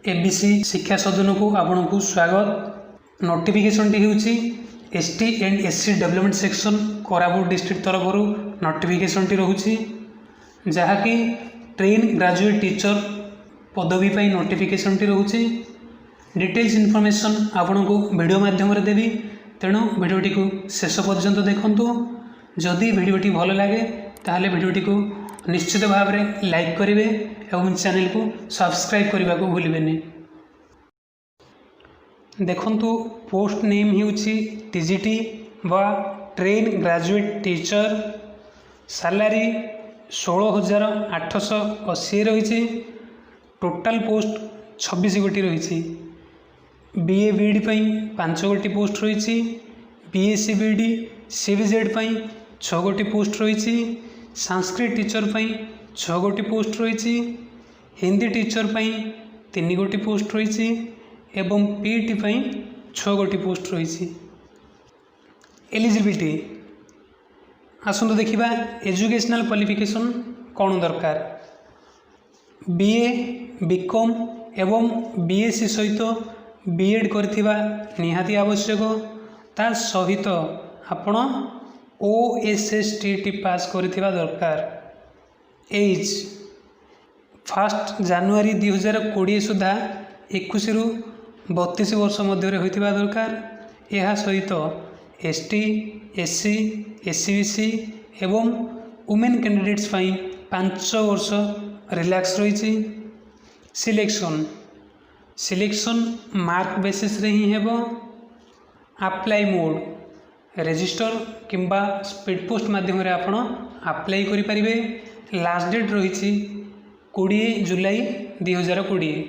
ABC शिक्षा सदन को आपण को स्वागत। नोटिफिकेशन टी होची ST and SC development section Koraput district तरफ नोटिफिकेशन टी रहूची जहाँकि ट्रेन ग्रेजुएट टीचर पदवी पाई नोटिफिकेशन टी रहूची। डिटेल्स इनफॉरमेशन आपण को वीडियो माध्यम रे देवी, तेणु वीडियोटी को शेष पर्यंत देखंतु। जदि वीडियोटी भल लगे ताहले वीडियोटी को निश्चित भाव में लाइक करेंगे और चैनल को सब्सक्राइब करने को भूलें। देखंतु पोस्ट नेम होची टीजीटी व ट्रेन ग्रेजुएट टीचर। सैलरी 16,880 रही। टोटाल पोस्ट 26 गोटी रही। बीए बीडी 5 गोटी पोस्ट रही। बीएससी बीडी सीबीजेड 6 गोटी पोस्ट रही। संस्कृत टीचर 6 गोटी पोस्ट रही। हिंदी टीचर 3 गोटी पोस्ट रही एवं पीटी 6 गोटी पोस्ट रही। एलिजिबिलिटी आसतु देखिबा। एजुकेशनल क्वालिफिकेशन कौन दरकार? बीए बीकॉम एवं बीएससी सहित बीएड करथिबा निहाती आवश्यक। ता सहित आपण OSSTT पास करथिबा दरकार। एज 1 जनवरी 2020 सुधा 21 रु 32 वर्ष मध्य होइथिबा दरकार। यह सहित एसटी एससी एससीबीसी एवं वुमेन कैंडिडेट्स 5 वर्ष रिलैक्स रही। सिलेक्शन मार्क बेसिस रे ही हेबो। अप्लाई मोड रजिस्टर किंबा स्पीड पोस्ट माध्यम रे आपण अप्लाई करि परिबे। लास्ट डेट रही 20 जुलाई 2020।